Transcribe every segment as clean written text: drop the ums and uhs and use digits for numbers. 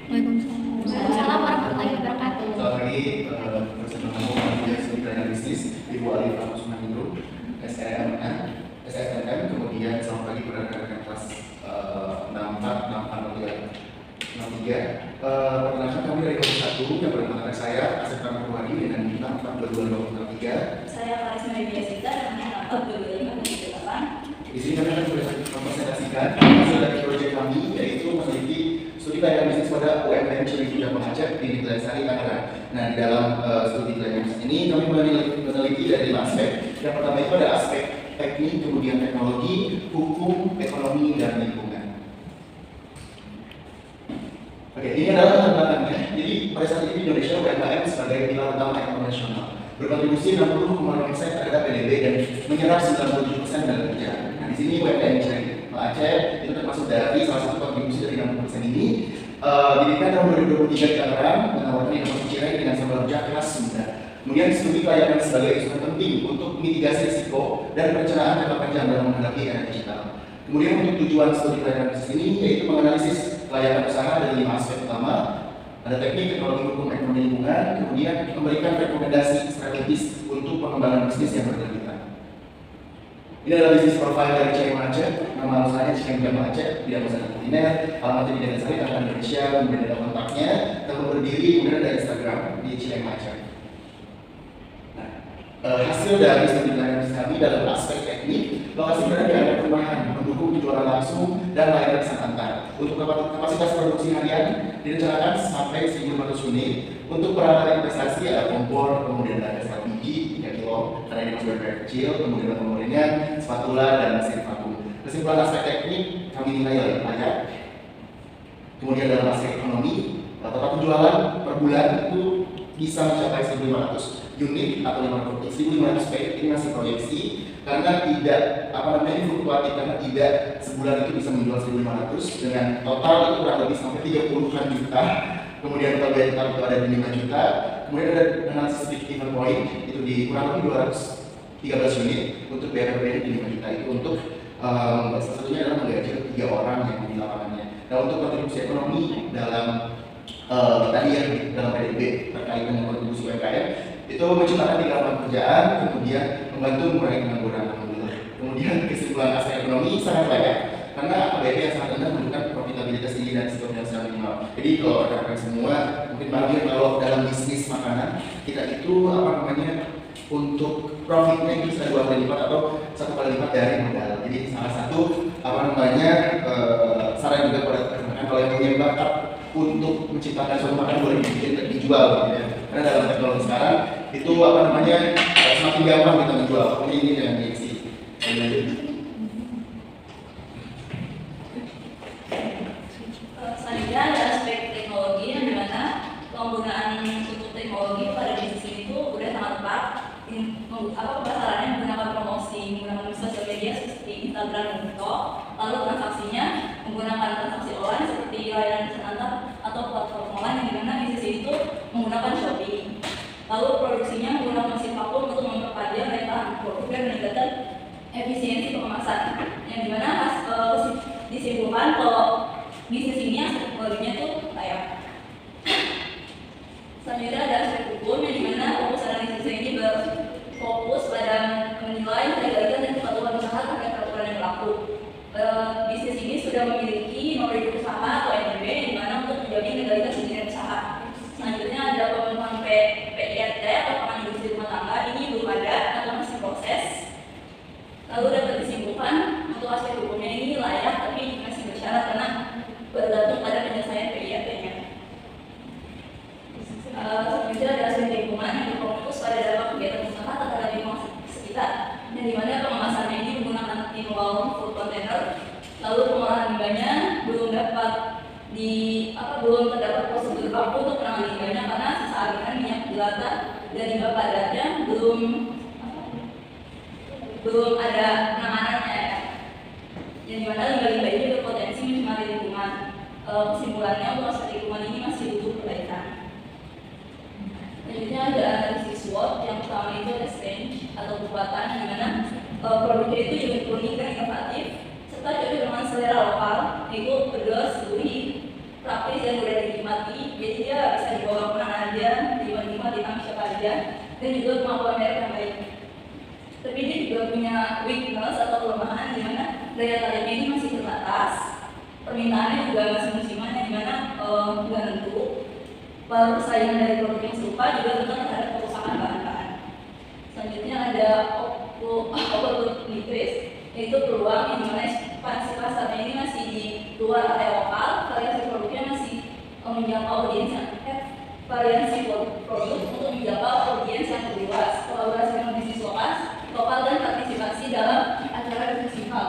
Waalaikumsalam warahmatullahi wabarakatuh. Selamat pagi, bersama saya Studi Pelayanan Bisnis, Ibu Alif Kusuma Hindro, SNM, kemudian selamat pagi kepada rekan-rekan kelas 64, 63. Perkenalkan kami dari kelas 1 yang bernama saya Asep Purwadi dengan bintang 422 Saya Karisma Dewiasita dengan angka 425 Di sini kami akan mempresentasikan hasil dari proyek kami, yaitu meneliti studi pelayanan bisnis pada UMKM Cilincing dan Pengacet di Negeri Sari, Tangerang. Nah, di dalam studi pelayanan bisnis ini kami meneliti dari 5 aspek. Yang pertama itu ada aspek teknik, kemudian teknologi, hukum, ekonomi, dan lingkungan. Oke, ini adalah latar belakangnya. Jadi pada saat ini Indonesia UMKM sebagai pilar utama ekonomi nasional berkontribusi 60,6% terhadap PDB dan menyerap 97% dalam kerja. Nah, di sini UMKM Cilincing Aceh itu termasuk dari salah satu kontribusi dari 60% ini. Didirikan tahun 2023 di Tangerang, menawarkan inovasi Cireng dengan sambal rujak khas Sunda. Kemudian studi pelayanan sebagai instrumen penting untuk mitigasi risiko dan perencanaan jangka panjang dalam menghadapi era digital. Kemudian untuk tujuan studi pelayanan bisnis ini yaitu menganalisis layanan usaha dari 5 aspek utama. Ada teknik, teknologi, hukum, ekonomi, lingkungan, kemudian memberikan rekomendasi strategis untuk pengembangan bisnis yang berkelanjutan. Ini adalah bisnis profile dari Cilincing Aceh. Nama usahanya Cilincing Aceh, bidang usaha kuliner, alamatnya di Denpasar, Tangerang, Indonesia, kemudian ada kontaknya, tahun berdiri, kemudian ada Instagram di Cilincing Aceh. Nah, hasil dari studi pelayanan bisnis kami dalam aspek teknik, lokasi berada di area perumahan, mendukung penjualan langsung dan layanan pesan antar. Untuk kapasitas produksi harian direncanakan sampai 1.500 unit. Untuk peralatan investasi ada kompor, kemudian ada gas LPG 3 kilo, karena ini masih berkait kecil, kemudian ada komponennya, spatula, dan mesin vakum. Kesimpulan aspek teknik kami nilai layak. Kemudian dalam aspek ekonomi, total penjualan per bulan itu bisa mencapai 1.500 unit atau 1.500 pack. Ini masih proyeksi karena tidak fluktuatif, karena tidak sebulan itu bisa menjual 1.500 dengan total itu kurang lebih sampai 30-an juta. Kemudian total biaya tetap itu ada di 5 juta. Kemudian ada analisis break-even point itu di kurang lebih 213 unit untuk biaya PPN di 5 juta itu untuk salah satunya adalah menggaji 3 orang yang di lapangannya. Nah, untuk kontribusi ekonomi dalam tadi yang dalam PDB terkait dengan kontribusi UMKM itu menciptakan 3 lapangan pekerjaan, kemudian membantu mengurangi pengangguran. Kemudian kesimpulan aspek ekonomi sangat layak karena APBD yang sangat rendah menunjukkan profitabilitas tinggi dan risiko finansial minimal. Jadi kalau rekan-rekan semua mungkin bahagia kalau dalam bisnis makanan kita itu untuk profitnya itu bisa 2 kali lipat atau 1 kali lipat dari modal. Jadi salah satu saran juga pada rekan-rekan kalau yang punya bakat untuk menciptakan suatu makanan boleh dijual gitu ya. Karena dalam teknologi sekarang itu semakin gampang kita menjual apapun ini yang diisi. Selanjutnya ada aspek teknologi yang dimana penggunaan untuk teknologi pada bisnis itu udah sangat tepat. Pemasarannya menggunakan promosi, menggunakan sosial media seperti Instagram dan TikTok. Lalu transaksinya menggunakan transaksi online seperti layanan pesan antar atau platform online yang dimana bisnis itu menggunakan Shopee. Lalu produksinya menggunakan mesin vakum untuk memperpanjang daya tahan produk dan meningkatkan efisiensi pengemasan. Yang dimana disimpulkan kalau bisnis ini teknologinya itu layak. Selanjutnya ada aspek hukum yang dimana fokus analisis ini berfokus pada menilai legalitas dan kepatuhan usaha terhadap peraturan yang berlaku. Bisnis ini sudah memiliki nomor induk usaha atau NIB yang dimana untuk menjamin legalitas izin usaha. Selanjutnya ada pemenuhan PIRT atau pangan industri rumah tangga, ini belum ada atau masih proses. Lalu dapat disimpulkan untuk aspek hukumnya ini layak tapi masih bersyarat karena bergantung pada penyelesaian PIRT-nya. Selanjutnya ada aspek lingkungan yang berfokus pada dampak kegiatan usaha terhadap lingkungan sekitar, yang dimana pengemasannya ini menggunakan in-wall food container. Lalu pengolahan limbahnya belum terdapat prosedur baku untuk penanganan limbahnya karena sisa aliran minyak jelantah dan limbah padatnya belum ada penanganannya, yang dimana limbah-limbah ini berpotensi mencemari lingkungan. Kesimpulannya untuk aspek lingkungan ini masih butuh perbaikan. Selanjutnya ada analisis SWOT. Yang pertama itu ada strength atau kekuatan, di mana produknya itu unik dan inovatif serta cocok dengan selera lokal, yaitu pedas, gurih, praktis dan mudah dinikmati. dan juga kemampuan mereka yang baik. Tapi dia juga punya weakness atau kelemahan di mana daya tariknya ini masih terbatas, permintaannya juga masih musiman yang dimana nggak tentu. Persaingan dari produk yang serupa juga rentan terhadap kerusakan bahan-bahan. Selanjutnya ada opportunities, yaitu peluang yang dimana ekspansi pasarnya ini masih di luar area lokal, variasi produknya masih menjangkau audiens yang variasi produk untuk menjangkau audiens yang lebih luas, kolaborasi dengan bisnis lokal dan partisipasi dalam acara festival.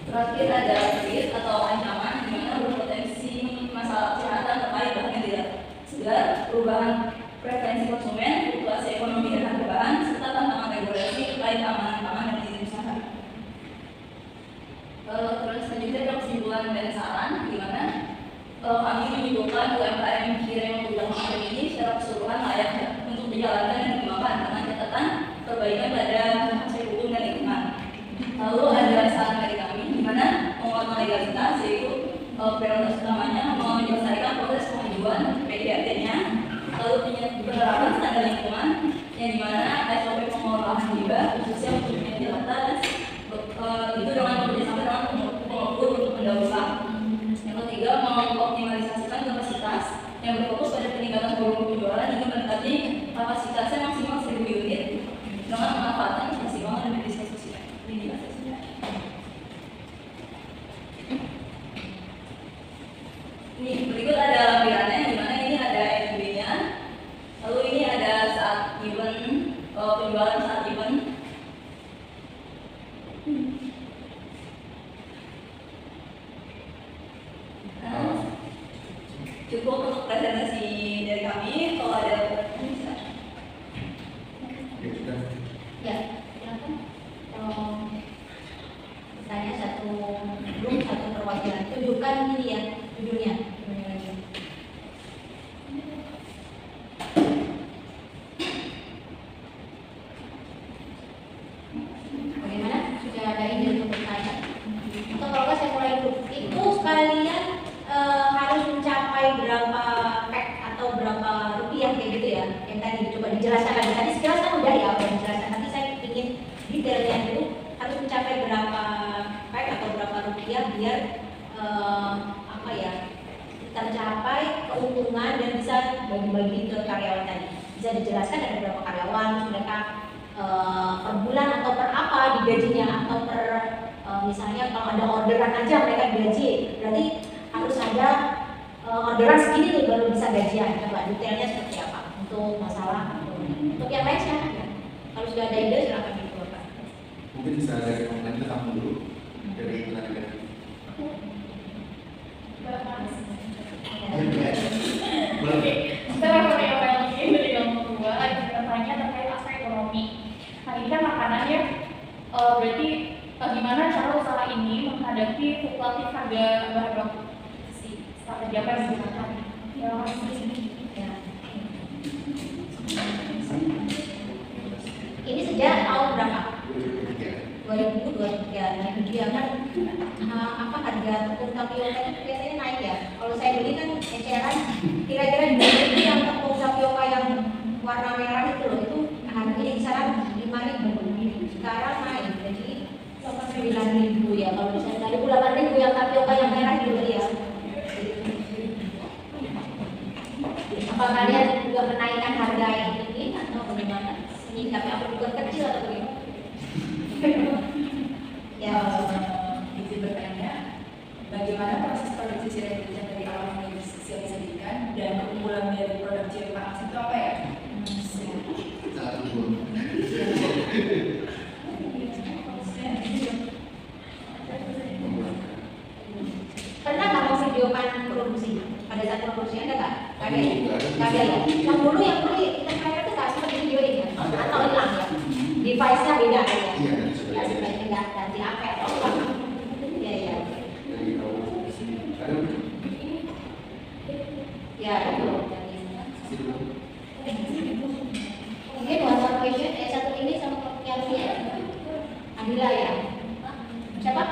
Terakhir ada risk atau ancaman di mana berpotensi masalah kesehatan terkait bahan yang tidak segar, perubahan preferensi konsumen, fluktuasi ekonomi dan harga bahan, serta tantangan regulasi terkait keamanan pangan dan izin usaha. Terus selanjutnya ada kesimpulan dan saran di mana kami menyimpulkan UMKM Kira yang sudah mengalami ini secara keseluruhan layak untuk dijalankan dan dikembangkan dengan catatan perbaikan pada aspek hukum dan lingkungan. Lalu ada saran dari kami di mana penguatan legalitas, yaitu prioritas utamanya menyelesaikan proses pengajuan PDRT-nya, lalu penerapan standar lingkungan yang dimana SOP pengolahan limbah khususnya untuk media data dan itu dengan bekerjasama dengan pengukur untuk mendaur ulang. Yang ketiga, mengoptimalisasikan kapasitas yang berfokus pada peningkatan volume penjualan hingga mendekati kapasitasnya maksimal 1000 unit dengan pemanfaatan keseimbangan dan media sosial. Ini berikut ada lampirannya, di mana ini ada FB-nya, lalu ini ada saat event, penjualan saat event. Cukup untuk presentasi dari kami. Kalau ada bisa. Ya, silakan. Misalnya satu grup, satu perwakilan, tunjukkan ini ya, judulnya. Bagaimana? Sudah ada ide untuk bertanya? Atau kalau saya mulai dulu, itu kalian harus mencapai berapa pack atau berapa rupiah kayak gitu ya? Yang tadi coba dijelaskan lagi. Tadi sekilas kan udah ya, udah dijelaskan. Nanti saya ingin detailnya dulu, harus mencapai berapa pack atau berapa rupiah biar apa ya, kita mencapai keuntungan dan bisa bagi-bagi ke karyawan tadi. Bisa dijelaskan ada berapa karyawan, mereka per bulan atau per apa digajinya, atau per misalnya kalau ada orderan aja mereka digaji, berarti harus ada orderan segini nih baru bisa gajian. Coba detailnya seperti apa untuk masalah untuk yang lain silakan ya. Kalau sudah ada ide silakan dikeluarkan. Mungkin bisa dari online kita kamu dulu dari tenaga. Oke, setelah yang ini dari yang kedua ada bertanya terkait aspek ekonomi. Nah ini kan makanan ya, berarti bagaimana cara usaha ini menghadapi fluktuatif harga bahan baku strategi apa yang digunakan? Ya, ini sejak tahun berapa? 2023. Nah, dia kan apa harga tepung tapioka itu biasanya naik ya. Kalau saya beli kan eceran, kira-kira di yang tepung tapioka yang warna merah itu loh, itu harganya kisaran 5.000. Sekarang naik jadi 9.000 ya. Kalau misalnya 8.000 yang tapioka yang merah gitu ya. Apa kalian juga menaikkan harga yang ini atau bagaimana? Ini tapi apa bukan kecil atau bagaimana? Ya, izin bertanya, bagaimana proses produksi sirup yang dari awal yang disajikan dan keunggulan dari produk sirup panas itu apa ya? pernah nggak mau videokan produksi? Pada saat produksi ada nggak? Nggak ada ya? Nggak ada ya? Yang dulu kita mereka tuh nggak seperti video ini kan? Atau hilang ya? Device-nya beda kan ya? Iya, Ya sebaiknya nggak ganti HP atau apa? Iya iya. Ya itu. Mungkin one question satu ini sama yang ini ya? Adila ya? Siapa?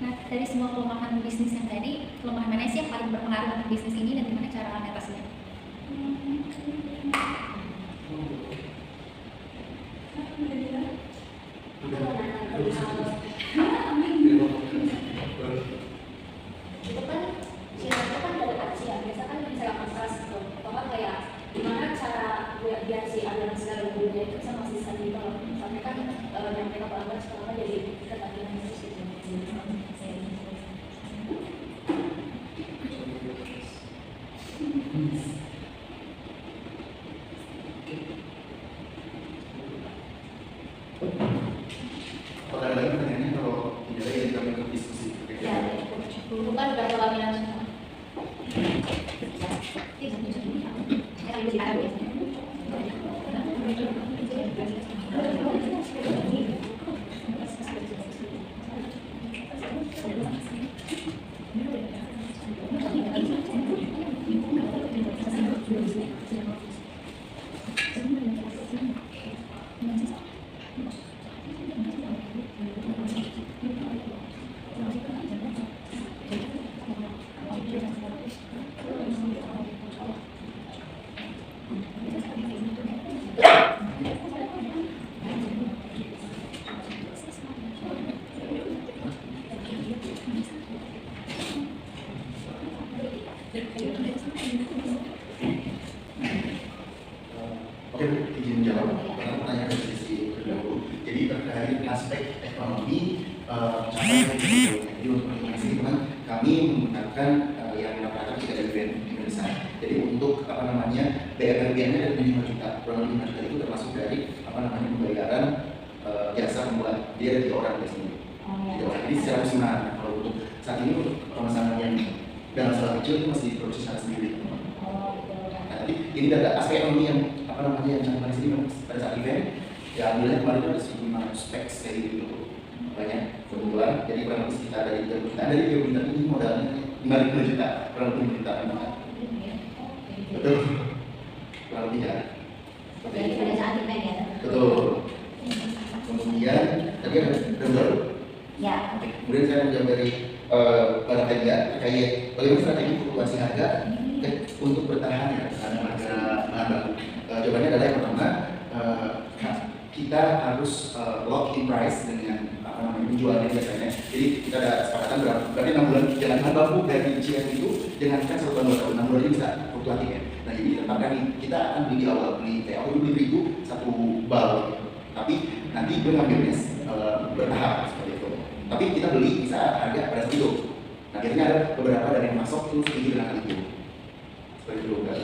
Nah, dari semua kelemahan bisnis yang tadi, kelemahan mana sih yang paling berpengaruh untuk bisnis ini dan gimana cara mengatasinya? Itu kan siaran itu kan dari aksi ya, biasa kan bisa kontras gitu. Atau kayak gimana cara biar si aliran segala budaya itu bisa konsisten gitu loh. Sampai kan yang mereka pelanggar sekarang kan jadi ketagihan terus gitu. Kadang-kadang pertanyaannya kalau tidak ada yang kami ikut diskusi. Ya, itu kan udah pelaminan semua. Oke, izin jawab karena pertanyaan dari sisi terdahulu. Jadi terkait aspek ekonomi, jadi untuk informasi teman kami menggunakan yang rata-rata tidak dari brand Indonesia. Jadi untuk BRBN-nya dari 5 juta, kurang lebih 5 juta itu termasuk dari pembayaran jasa membuat dia ada 3 orang di sini. Jadi secara musiman, kalau untuk saat ini untuk pemasangan yang dalam skala kecil itu masih produksi secara sendiri. Nah, tapi ini data aspek ekonomi yang yang canggih di sini pada saat event ya alhamdulillah kemarin ada 1.500 specs kayak gitu banyak kebetulan, jadi kurang lebih sekitar dari 30 juta ini modalnya 50 juta, kurang lebih 50 juta betul, kurang lebih ya. Jadi pada saat event ya. Betul. Kemudian tadi ada baru. Ya. Kemudian saya menjawab dari para kandidat terkait bagaimana strategi fluktuasi harga untuk bertahan ya terhadap harga bahan baku. Jawabannya adalah yang pertama kita harus lock in price dengan penjualan biasanya. Jadi kita ada kesepakatan berarti 6 bulan jalan bahan baku dari Cian itu dengan kan 1 tahun 2 tahun 6 bulan ini bisa fluktuatif ya. Nah jadi tetapkan kita akan beli di awal beli kayak aku beli 1.000 satu bal, tapi nanti gue ngambilnya bertahap seperti itu. Tapi kita beli di saat harga pada saat itu. Nah biasanya ada beberapa dari yang masuk itu setuju dengan hal itu. Seperti itu kan.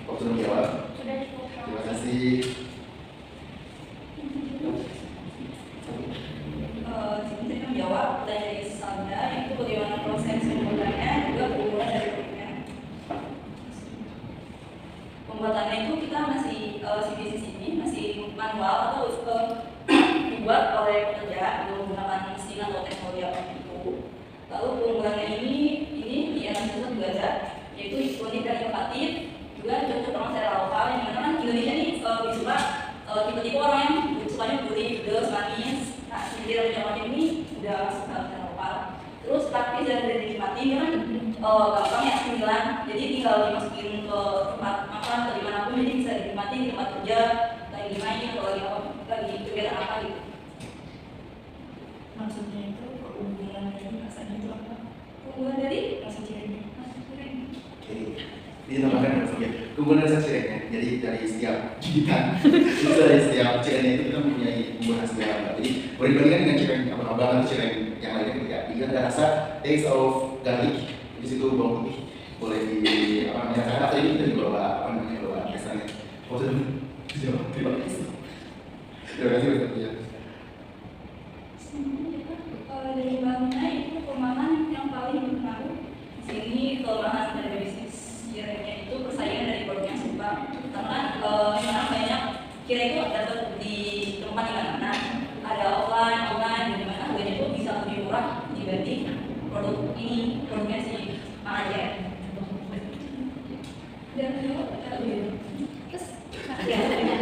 Waktu menjawab. Sudah cukup. Terima kasih. Saya menjawab dari Sandra itu bagaimana proses pembuatannya juga keunggulan dari produknya. Pembuatannya itu kita masih CPC masih manual atau dibuat oleh pekerja menggunakan mesin atau teknologi apapun itu. Lalu keunggulannya ini di analisis juga ada, yaitu unik dan inovatif, juga cocok dengan selera lokal yang mana kan Indonesia ini suka tipe-tipe orang yang sukanya gurih, pedas, manis. Nah, sendiri macam ini udah masuk dalam selera lokal. Terus praktis dan mudah dinikmati kan gampang ya sembilan, jadi tinggal dimasukin ke tempat makan atau dimanapun, jadi bisa dinikmati di tempat kerja, lagi main atau lagi kegiatan apa gitu. Maksudnya itu keunggulan dari rasanya itu apa? Keunggulan dari Rasa cirengnya. Oke. Ini tambahkan ya. Keunggulan rasa cirengnya. Jadi dari setiap gigitan itu dari setiap cirengnya itu kita mempunyai bumbu khas dalam. Jadi boleh dibandingkan dengan cireng abang-abang atau cireng yang lainnya ketika jika ada rasa taste of garlic di situ bawang putih boleh di karena tadi kita juga bawa kesannya. Terima kasih. Terima kasih Ustaz ya. dari bahannya itu kelemahan yang paling berpengaruh. Di sini kelemahan dari bisnis cirengnya itu persaingan dari produk yang serupa. Karena sekarang banyak cireng itu dapat di tempat di mana ada online di mana harganya itu bisa lebih murah dibanding produk ini, produknya si Mahaja. Dan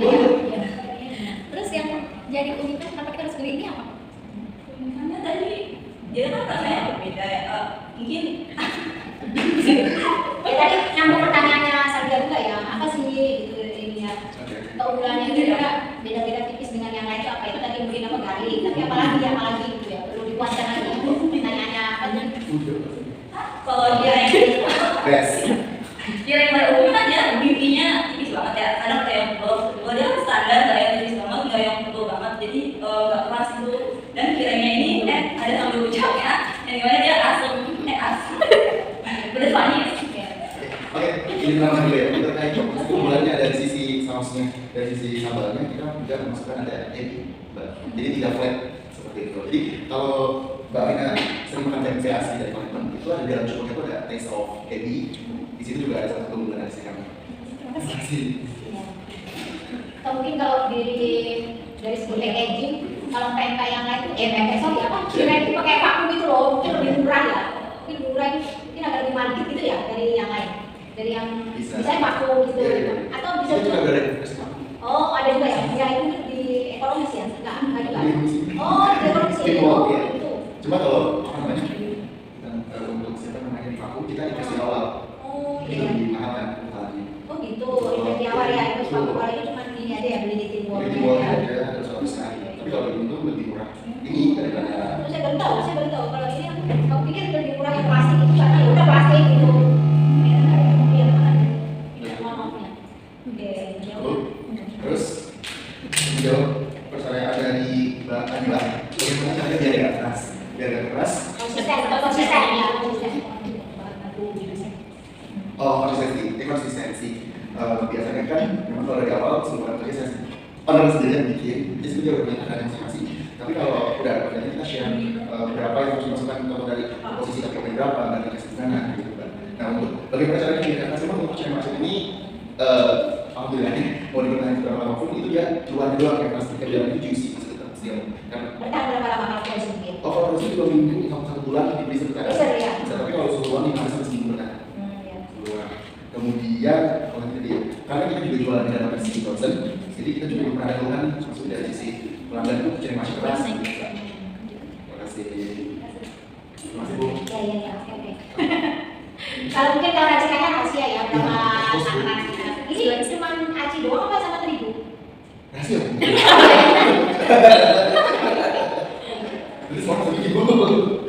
Terus, terus yang jadi uniknya kenapa kita harus beli ini apa? Karena tadi dia kan rasanya berbeda ya, mungkin Ya tadi nyambung pertanyaannya Sandra juga ya, apa sih keunggulannya itu juga beda-beda tipis dengan yang lain itu apa itu tadi mungkin apa garing, tapi apalagi gitu ya perlu dikuatkan lagi pertanyaannya apa nih? Kalau dia yang Best. dia yang pada umumnya kan dia bibinya tipis banget ya. Kadang kayak kalau dia standar kayak tipis banget, nggak yang tebal banget, jadi nggak keras itu. Dan kiranya ini ada sambal ucapnya, yang gimana dia asam. Udah funny. Oke, ini pertama dulu ya. Terkait keunggulannya dari sisi sausnya, dari sisi sambalnya kita juga memasukkan ada ebi, jadi tidak flat seperti itu. Jadi kalau Mbak Vina sering makan tempe asli dari Palembang, itu ada di dalam cukoknya itu ada taste of ebi. Di situ juga ada satu keunggulan dari sisi kami. Terima kasih. Atau mungkin kalau dari segi packaging, kalau tempe yang lain itu tempe sorry apa? Kira itu pakai vakum gitu loh, mungkin lebih murah ya. Mungkin agak lebih margin gitu ya dari yang lain. Dari yang misalnya vakum gitu. Atau bisa Itu juga juga. ada versi vakum. Oh, ada juga ya. Ya itu di ekonomis ya. Enggak juga. Oh, di ekonomis ya. Itu, Oh, ya. itu. Cuma kalau apa namanya untuk siapa namanya di vakum kita invest di awal. Oh, Itu iya. lebih mahal kan kepalanya. Oh gitu. Dari awal ya itu vakum kalau itu cuma ini aja ya beli di timur. Jadi boleh aja terus harus sekali. Tapi kalau di untung lebih murah. Ini daripada Saya baru tahu kalau ini aku pikir lebih murah yang plastik itu karena ya udah plastik gitu. Iya kan? Maafnya. Oke. terus jawab pertanyaan dari Mbak Anila. Bagaimana caranya biar nggak keras? Biar nggak keras? Konsisten ya. Oh, konsistensi. Biasanya kan memang kalau dari awal sebelum kerja saya owner sendiri yang bikin, jadi sebenarnya udah punya takaran masing-masing. Tapi kalau udah ada pertanyaan kita share berapa yang harus dimasukkan contoh dari posisi kaki yang berapa dan dikasih di mana gitu kan. Nah untuk bagaimana caranya biar karena memang untuk cewek masuk ini alhamdulillah mau dipertahankan berapa lama pun itu dia keluar doang yang pasti kerjaan itu juicy maksudnya pasti kan. Bertahan berapa lama kalau proses mungkin? Oh kalau proses 2 minggu sampai 1 bulan di freezer bertahan. Freezer, ya. Bisa, tapi kalau suhu ruang 5 sampai seminggu bertahan. Ya. Kemudian kalau kita dia, karena kita juga jualan di dalam versi frozen, jadi kita juga pernah ada keluhan masuk dari sisi pelanggan itu cari masuk keras. Terima kasih. Terima kasih Bu. Ya, oke. Kalau mungkin kalau racikannya rahasia ya berapa takaran. Ini cuma aci doang apa sama terigu? Rahasia Bu. Jadi semua masuk ibu.